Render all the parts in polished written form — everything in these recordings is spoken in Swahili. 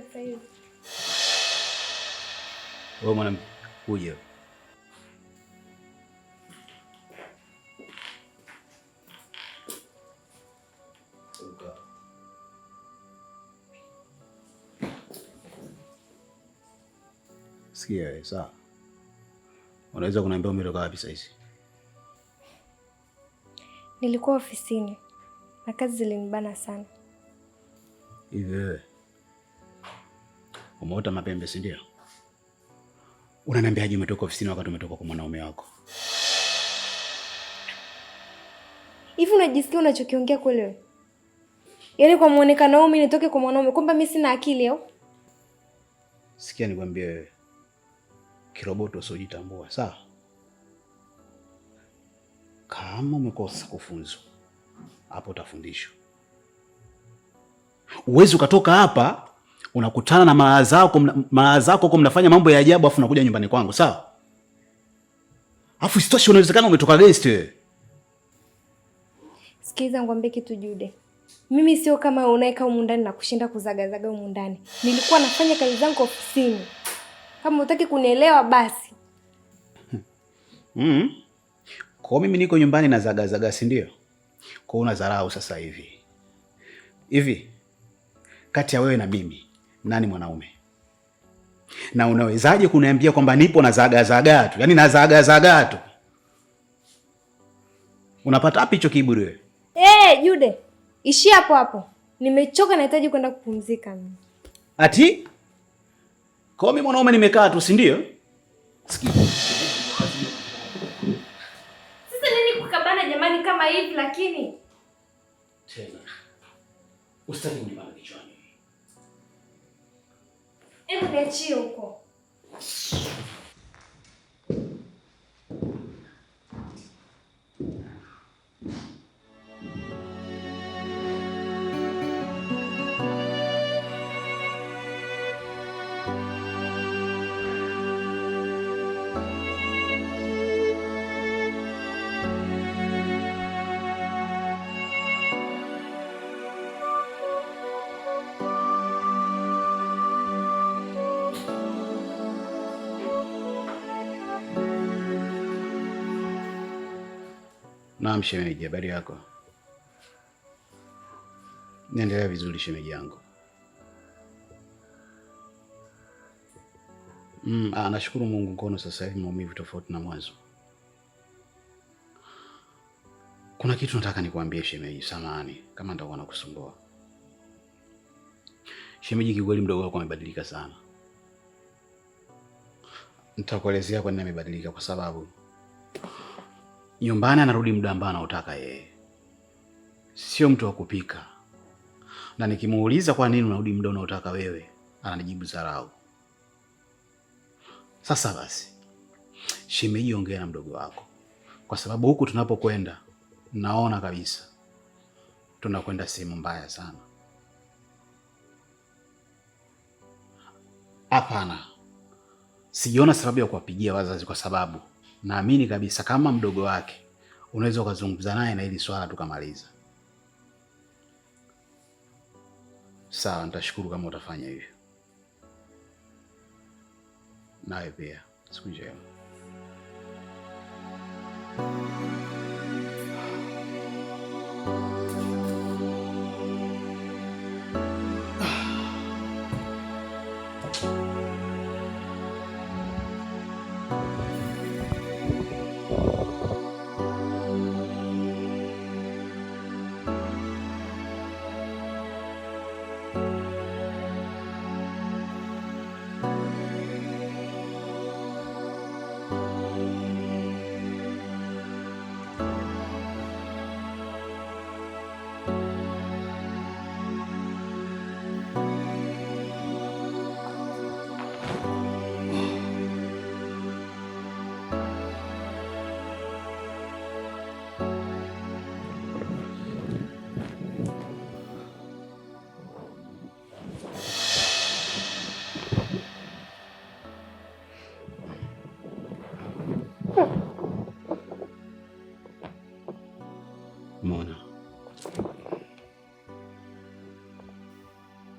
sasa hivi. Wewe mwanamke, kuja. Sikia wewe, sawa? Unaweza kuniambia umetoka wapi sasa hizi? Nilikuwa ofisini na kazi zilinibana sana. Hivi wewe umeota mapembe, si ndio? Unaniambiaje umetoka ofisini wakati umetoka kwa mwanaume wako? Hivi unajisikia unachokiongea kweli wewe? Yaani kwa muonekano wao mimi nitoke kwa mwanaume kwamba mimi sina akili au? Sikia nikwambie wewe. Kiroboto usijitambua, sawa? Kama umekosa kufunzwa, hapo utafundishwa. Uwezi ukatoka hapa unakutana na mara zako kwa mnafanya mambo ya ajabu afu unakuja nyumbani kwangu, sawa? Afu isitoshe unawezekana umetoka guest wewe. Sikiza ngwambie kitu Jude. Mimi sio kama unaeka humu ndani na kushinda kuzagazaga humu ndani. Nilikuwa nafanya kazi zangu ofisini. Kama utaki kunielewa basi. Kwa mimi niko nyumbani na zagazaga, si ndio? Kwa unadharau sasa hivi. Hivi kati ya wewe na mimi nani mwanaume? Na unawezaje kuniambia kwamba nipo na zagazaga tu? Yaani na zagazaga tu. Unapata wapi hicho kiburi wewe? Jude. Ishi hapo hapo. Nimechoka, nahitaji kwenda kupumzika mimi. Ati? Kwa mimi mwanaume nimekaa tu, si ndio? Sikia. Sasa nini kukabana jamani kama hivi lakini? Tena. Usitaki kunibana kichwani. Hebu niachie huko. Naam shemeji, habari yako? Naendelea vizuri shemeji yangu. Nashukuru Mungu ngono sasa hivi maumivu tofauti na mwanzo. Kuna kitu nataka nikwambie shemeji, samahani kama nitakuwa nakusumbua. Shemeji, kikweli mdogo wako amebadilika sana. Nitakuelezea kwa nini amebadilika, kwa sababu nyumbani anarudi muda ambao anautaka yeye. Sio mtu wa kupika. Na nikimuuliza kwa nini unarudi muda unaotaka wewe, ananijibu dharau. Sasa basi, shemeji, ongea na mdogo wako. Kwa sababu huku tunapokwenda, naona kabisa tunakwenda sehemu mbaya sana. Hapana. Sijiona sababu ya kuwapigia wazazi, kwa sababu naamini kabisa kama mdogo wake unaweza ukazungumza naye na hili swala tukamaliza. Sawa, nitashukuru kama utafanya hivyo. Nawe pia, siku njema.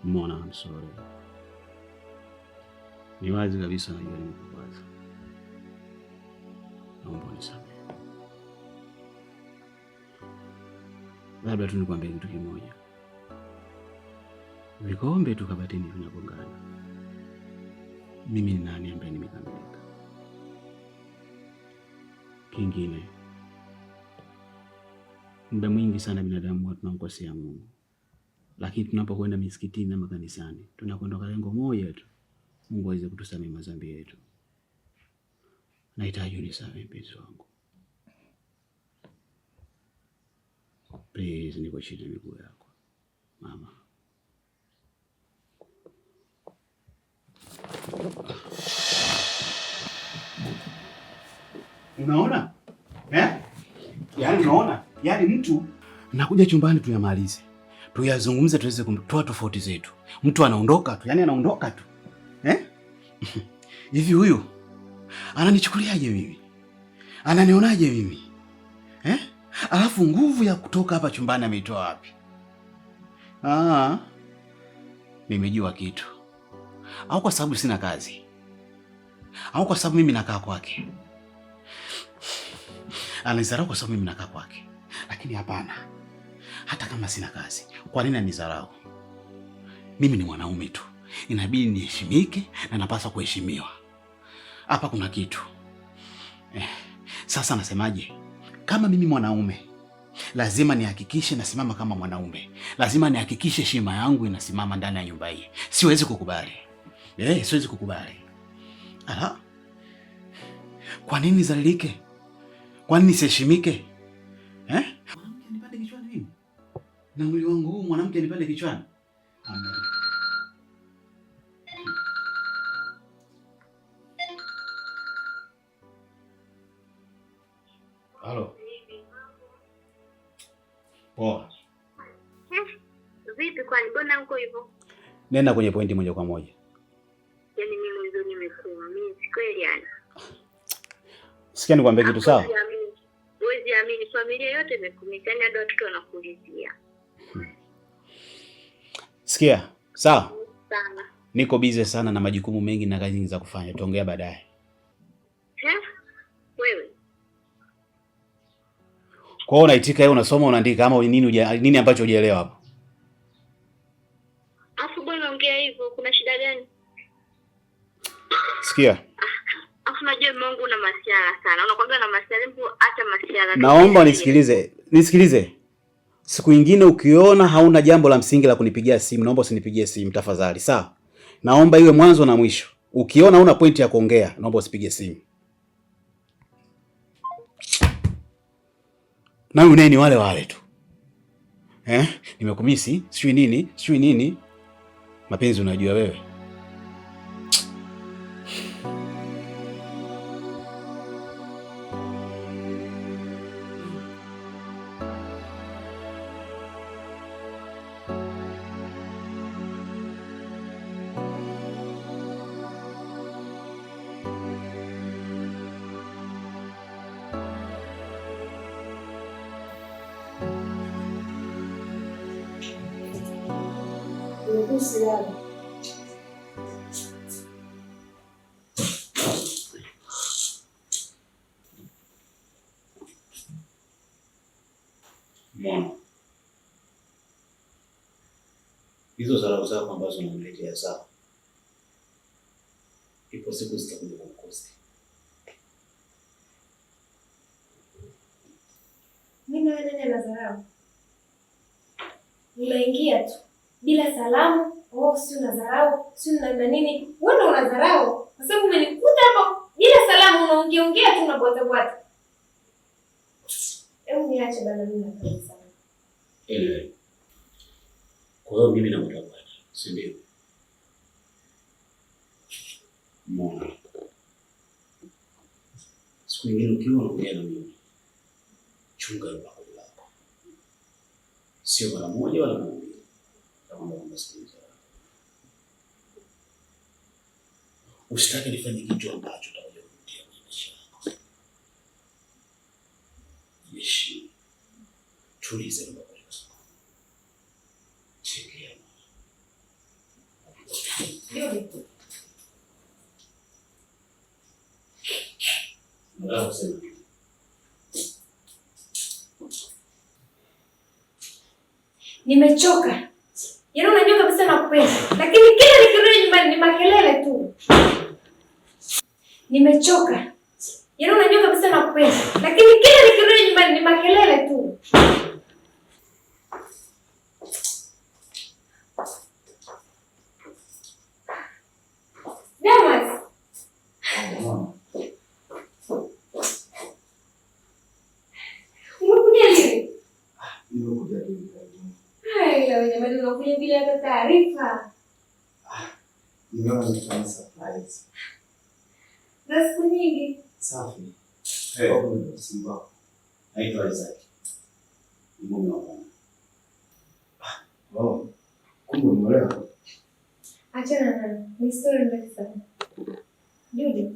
Mona, I'm sorry. Ni wazi kabisa najua nimekukwaza. Naomba unisamehe. Labda tu nikwambie kitu kimoja. Vikombe tu kabatini vinagongana. Mimi ni nani ambaye nimekamilika? Kingine, muda mwingi sana binadamu watu tunamkosea Mungu. Lakini tunapokwenda misikitini na makanisani, tunakwenda kwa lengo moja tu. Mungu aweze kutusamehe madhambi yetu. Nahitaji unisamehe mpenzi wangu. Please, niko chini ya miguu yako. Mama. Unaona? Yaani unaona? Yaani mtu nakuja chumbani tuyamalize. Tuyazungumze tuweze kutoa tofauti zetu. Mtu anaondoka tu, yaani anaondoka tu. Hivi huyu ananichukuliaje mimi? Ananionaje mimi? Alafu nguvu ya kutoka hapa chumbani ameitoa wapi? Nimejua kitu. Au kwa sababu sina kazi? Au kwa sababu mimi nakaa kwake? Ananizarau kwa sababu mimi nakaa kwake. Lakini hapana. Hata kama sina kazi, kwa nini anizarau? Mimi ni mwanaume tu. Inabidi niheshimike na napaswa kuheshimiwa. Hapa kuna kitu. Sasa nasemaje? Kama mimi mwanaume, lazima nihakikishe nasimama kama mwanaume. Lazima nihakikishe heshima yangu inasimama ndani ya nyumba hii. Siwezi kukubali. Siwezi kukubali. Ala. Kwa nini nizalilike? Kwa nini nisiheshimike? Mwanamke anipande kichwani mimi? Na mwili wangu huu mwanamke anipande kichwani? Amen. Halo. Poa. Vipi kwani mbona uko hivyo? Nenda kwenye pointi moja kwa moja. Yaani mimi ndio nimekuwa. Mimi si kweli yani. Sikia nikwambie kitu sawa? Huwezi amini familia yote imekumikana hadi watoto wanakulizia. Sikia, sawa? Sana. Niko busy sana na majukumu mengi na kazi nyingi za kufanya. Tuongea baadaye. Wewe. Kwa hiyo unaitika, unasoma, unaandika ama nini ambacho hujaelewa hapo? Afu bwana ongea hivyo, kuna shida gani? Sikia. Afu najua Mungu una masiara sana. Unakwambia na masiara, mtu acha masiara. Naomba unisikilize. Siku nyingine ukiona hauna jambo la msingi la kunipigia simu, naomba usinipigie simu tafadhali, sawa? Naomba iwe mwanzo na mwisho. Ukiona huna pointi ya kuongea, naomba usipige simu. Na wewe ni wale tu. Nimekumisi, sijui nini. Mapenzi unajua wewe. Mwana. Hizo salamu zako ambazo unaniletea sawa. Ipo siku zitakuja kukukosa. Mimi na wewe na dharau. Unaingia tu bila salamu, si unadharau, si na nini? Wewe unadharau kwa sababu umenikuta hapa bila salamu unaongea tu unabwata. Hebu niache bana mimi na sana. Kwa hiyo mimi nakutafuta, si ndio? Mbona? Siku nyingine ukiwa unaongea na mimi, chunga lako lako. Sio mara moja wala mara mbili. Kama mbona sikiliza. Usitaki nifanye kitu ambacho utakuja kutia kwenye maisha yako. Yeshi. Tulize mbona. Nimechoka. Yaani unajua kabisa nakupenda. Lakini kila nikirudi nyumbani ni makelele tu. Nimechoka. Yaani unajua kabisa nakupenda. Lakini kila nikirudi nyumbani ni makelele tu. Damas. Umekuja lini? Nimekuja lini? Leo jamani unakuja bila hata taarifa. Nimeona nifanye surprise. Na siku nyingi. Safi. Simba. Naitwa Isaac. Ni mume wangu. Oh. Kumbe umeolewa? Achana na ni story ndefu sana. Judy.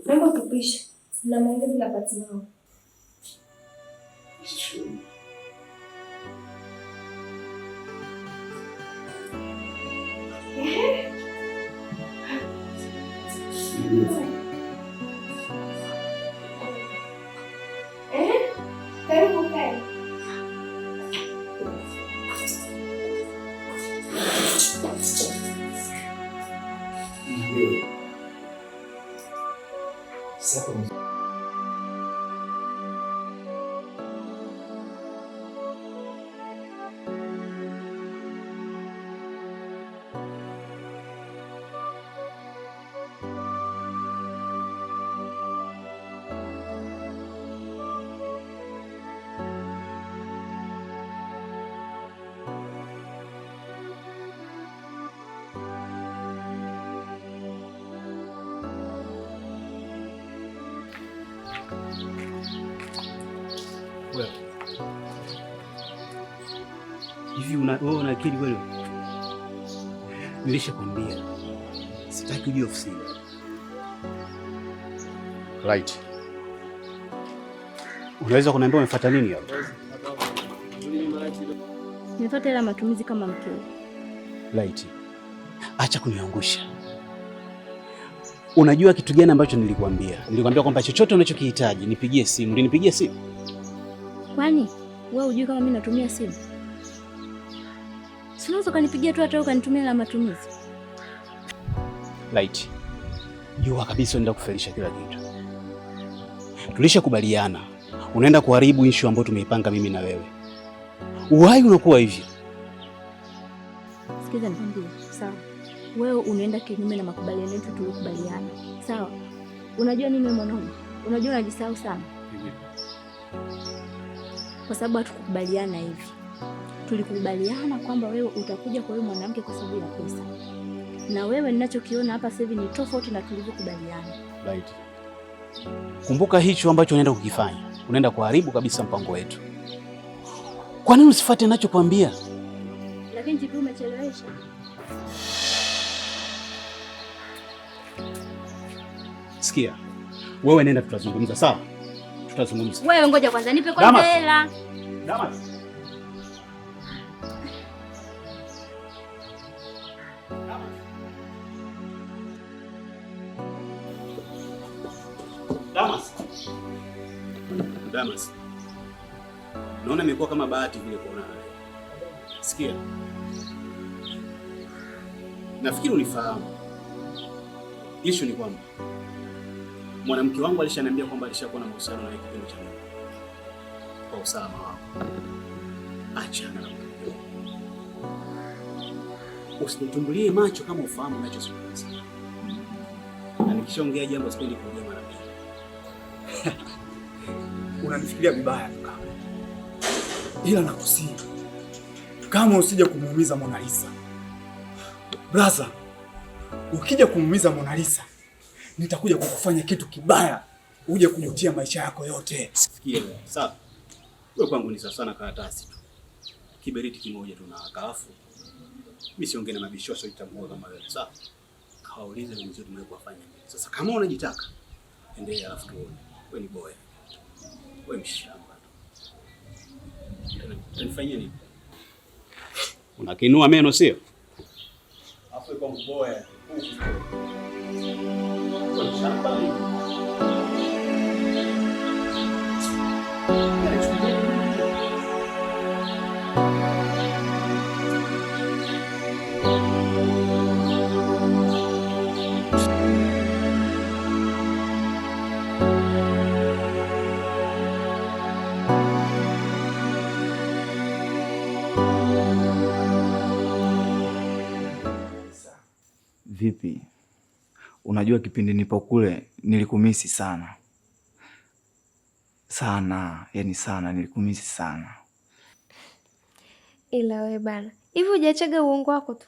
Naomba tupishe. Na maongezi la patinao. Sure. Karibu kae. Wewe. Hivi una akili kweli? Nilishakwambia sitaki uje ofisini. Right. Unaweza kuniambia umefuata nini hapo? Nimefuata ile matumizi kama mkeo. Right. Acha kuniangusha. Unajua kitu gani ambacho nilikwambia? Nilikwambia kwamba chochote unachokihitaji nipigie simu. Ulinipigia simu? Kwani wewe hujui kama mimi natumia simu? Si unaweza kanipigia tu hata ukanitumia la matumizi. Right. Jua kabisa unaenda kufelisha kila kitu. Tulishakubaliana. Unaenda kuharibu issue ambayo tumeipanga mimi na wewe. Why unakuwa hivyo? Sikiza nikwambie, sawa? Wewe unaenda kinyume na makubaliano yetu tulikubaliana. Sawa? Unajua nini mwanaume? Unajua unajisahau sana. Kwa sababu hatukubaliana hivi. Tulikubaliana kwamba wewe utakuja kwa yule mwanamke kwa sababu ya pesa. Na wewe ninachokiona hapa sasa hivi ni tofauti na tulivyokubaliana. Right. Kumbuka hicho ambacho unaenda kukifanya. Unaenda kuharibu kabisa mpango wetu. Kwa nini usifuate ninachokuambia? Lakini jibu umechelewesha. Sikia. Wewe nenda tutazungumza, sawa? Tutazungumza. Wewe ngoja kwanza nipe kwanza hela. Damas. Damas. Damas. Naona imekuwa kama bahati vile kuona wewe. Sikia. Nafikiri unifahamu. Issue ni kwamba mwanamke wangu alishaniambia kwamba alishakuwa na mahusiano na kipindi cha muda. Kwa usalama wako. Achana na mwanamke. Usinitumbulie macho kama ufahamu ninachozungumza. Na nikishaongea jambo sipendi kuongea mara mbili. Unanifikiria vibaya tu kama. Ila nakusihi. Kama usije kumuumiza Mona Lisa. Brother, ukija kumuumiza Mona Lisa, nitakuja kukufanya kitu kibaya, uje kujutia maisha yako yote. Sikia wewe, sawa? Wewe kwangu ni sana karatasi tu. Kiberiti kimoja tu na akafu. Mimi siongee na mabishosho itambua kama wewe, sawa? Kaulize wenzio tumekuwafanya nini. Sasa kama unajitaka, endelea alafu tuone. Wewe ni boya. Wewe mshamba tu. Unanifanyia nini? Unakinua meno sio? Afu kwa boya. Wewe mshamba. Vipi? Unajua kipindi nipo kule nilikumisi sana. Sana, yani sana nilikumisi sana. Ila we bana, hivi hujachaga uongo wako tu.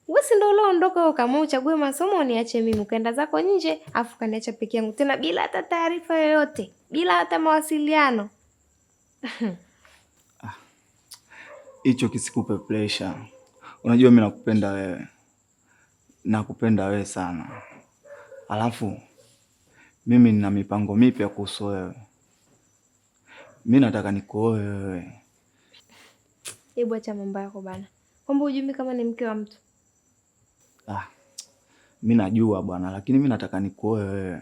Wewe si ndio ulioondoka kama uchague masomo uniache mimi ukaenda zako nje, afu kaniacha peke yangu tena bila hata taarifa yoyote, bila hata mawasiliano. Hicho kisikupe pressure. Unajua mimi nakupenda wewe. Nakupenda wewe sana. Alafu mimi nina mipango mipya kuhusu wewe. Mimi nataka nikuoe wewe. Hebu acha mambo yako bana. Kwamba hujui kama ni mke wa mtu. Mimi najua bwana, lakini mimi nataka nikuoe wewe.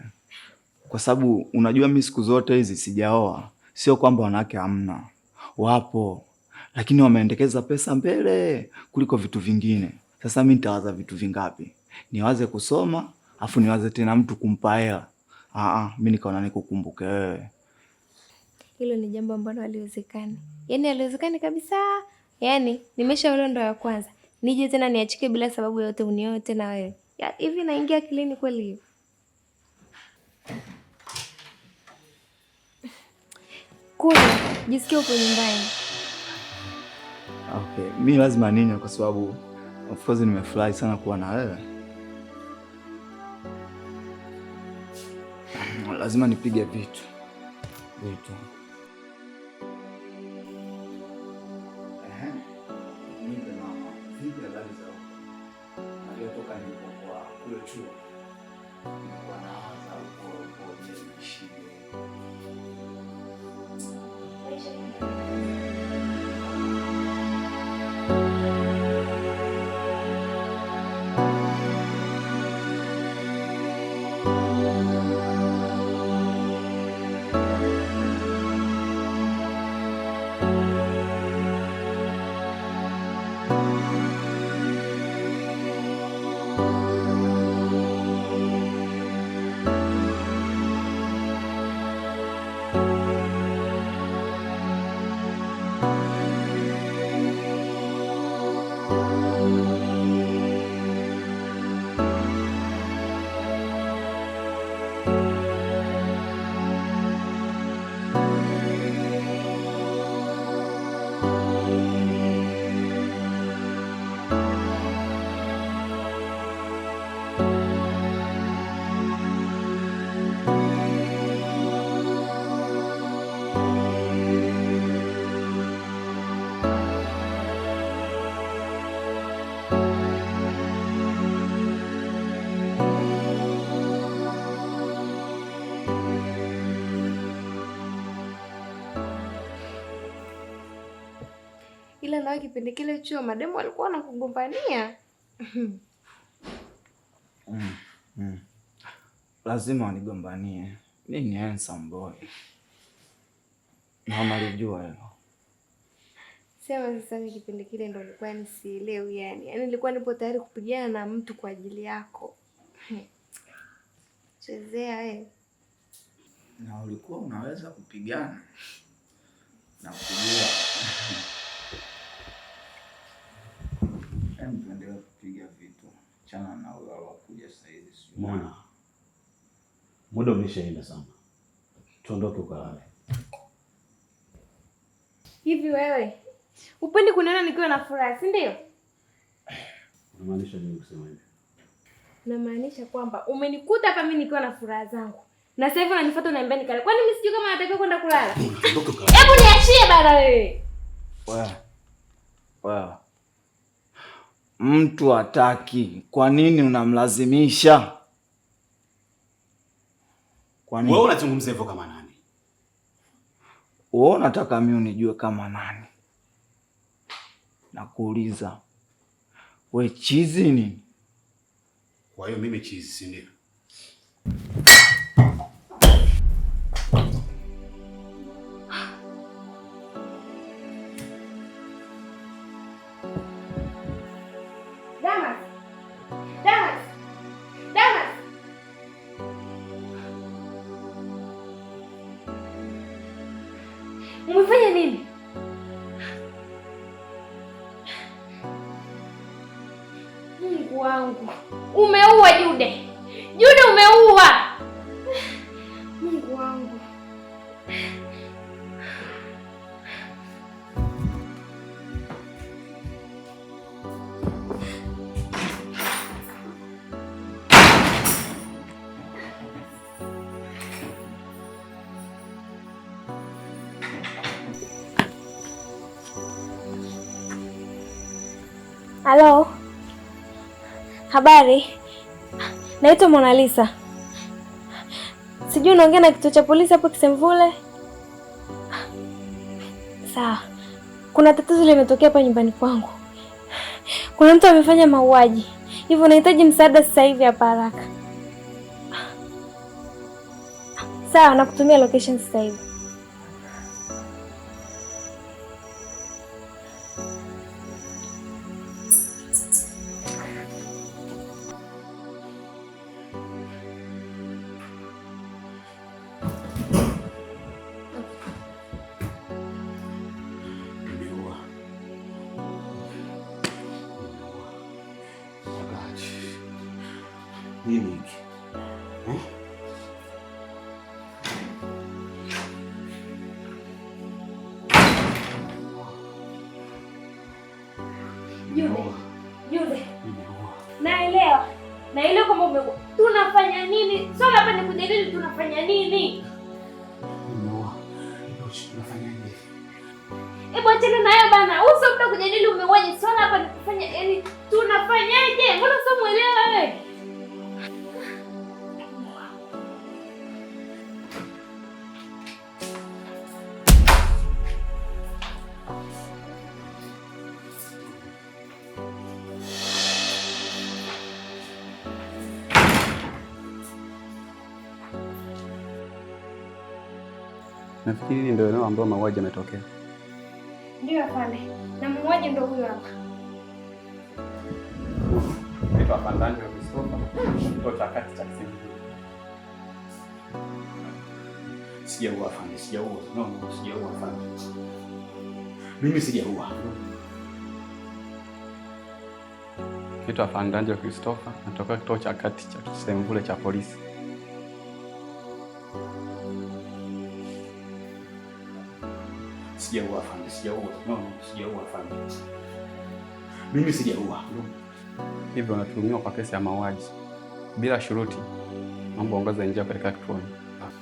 Kwa sababu unajua mimi siku zote hizi sijaoa. Sio kwamba wanawake hamna. Wapo. Lakini wameendekeza pesa mbele kuliko vitu vingine. Sasa mimi nitawaza vitu vingapi? Niwaze kusoma, afu niwaze tena mtu kumpa hela. Mimi nikaona nikukumbuke wewe. Hilo ni jambo ambalo haliwezekani. Yaani haliwezekani kabisa. Yaani nimeshaolewa ndo ya kwanza. Nije tena niachike bila sababu yote unioe tena wewe. Hivi naingia akilini kweli hiyo? Kule, jisikia uko nyumbani. Okay, mimi lazima ninywe kwa sababu of course nimefurahi sana kuwa na wewe. Lazima nipige vitu. Ila na kipindi kile chuo mademu walikuwa wanakugombania. Lazima wanigombanie. Mimi ni handsome boy. Na unalijua hilo. Sema sasa kipindi kile ndo nilikuwa nisielewi yani. Yaani nilikuwa nipo tayari kupigana na mtu kwa ajili yako. Chezea wewe. Na ulikuwa unaweza kupigana na kujua. Tuendelee kupiga vitu. Chana na wale walokuja sasa hivi. Mwana. Muda umeshaenda sana. Tuondoke ukalale. Hivi wewe upendi kuniona nikiwa na furaha, si ndio? Unamaanisha nini kusema hivi? Namaanisha kwamba umenikuta hapa mimi nikiwa na furaha zangu. Na sasa hivi unanifuata unaniambia nikale. Kwani mimi sijui kama natakiwa kwenda kulala? Hebu niachie bana wewe. Wewe. Mtu hataki. Kwa nini unamlazimisha? Kwa nini? Wewe unazungumza hivyo kama nani? Wewe unataka mimi unijue kama nani? Nakuuliza. We chizi nini? Kwa hiyo mimi chizi, si ndio? Umefanya nini? Mungu wangu. Umeua Jude. Jude umeua. Mungu wangu. Halo. Habari. Naitwa Mona Lisa. Sijui unaongea na kituo cha polisi hapo Kisemvule? Sawa. Kuna tatizo limetokea hapa nyumbani kwangu. Kuna mtu amefanya mauaji. Hivyo nahitaji msaada sasa hivi hapa haraka. Sawa, nakutumia location sasa hivi. Nini hiki? Jude. Naelewa. Naelewa kwamba umeua. Tunafanya nini? Swala hapa ni kujadili tunafanya nini? Tunafanyaje? Hebu achana na hayo bana. Uso mtu kujadili umeuaje? Swala hapa ni kufanya yaani tunafanyaje? Mbona usimuelewa wewe? Nafikiri hili ndio eneo ambalo mauaji yametokea. Ndio afande. Na muuaji ndio huyo hapa. Naitwa Afande Christopher, kituo cha kati cha Kisemvule. Sijaua afande, sijaua. No, sijaua afande. Mimi sijaua. Naitwa Afande Christopher, natoka kituo cha kati cha Kisemvule cha polisi. Sijaua afande, sijaua. No, sijaua afande. Mimi sijaua. Hivyo unatuhumiwa kwa kesi ya mauaji. Bila shuruti, mambo ongoza njia kuelekea kituoni.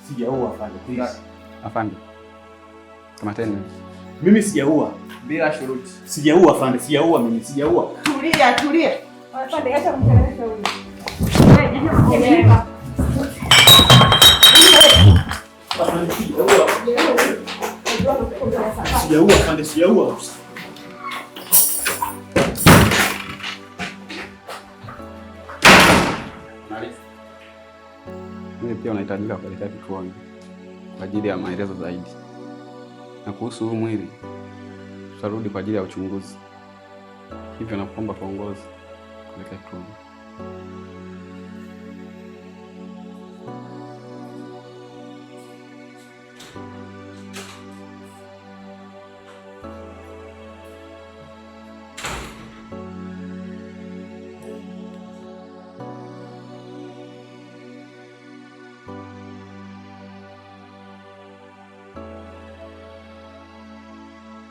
Sijaua afande, please. Afande. Kamateni. Mimi sijaua. Bila shuruti. Sijaua afande, sijaua mimi, sijaua. Tulia, tulia. Afande, acha kumkelewesha huyu. Sijaua afande, sijaua. Mimi pia unahitajika kuelekea kituoni kwa ajili ya maelezo zaidi. Na kuhusu huu mwili, tutarudi kwa ajili ya uchunguzi. Hivyo nakuomba tuongoze kuelekea kituoni.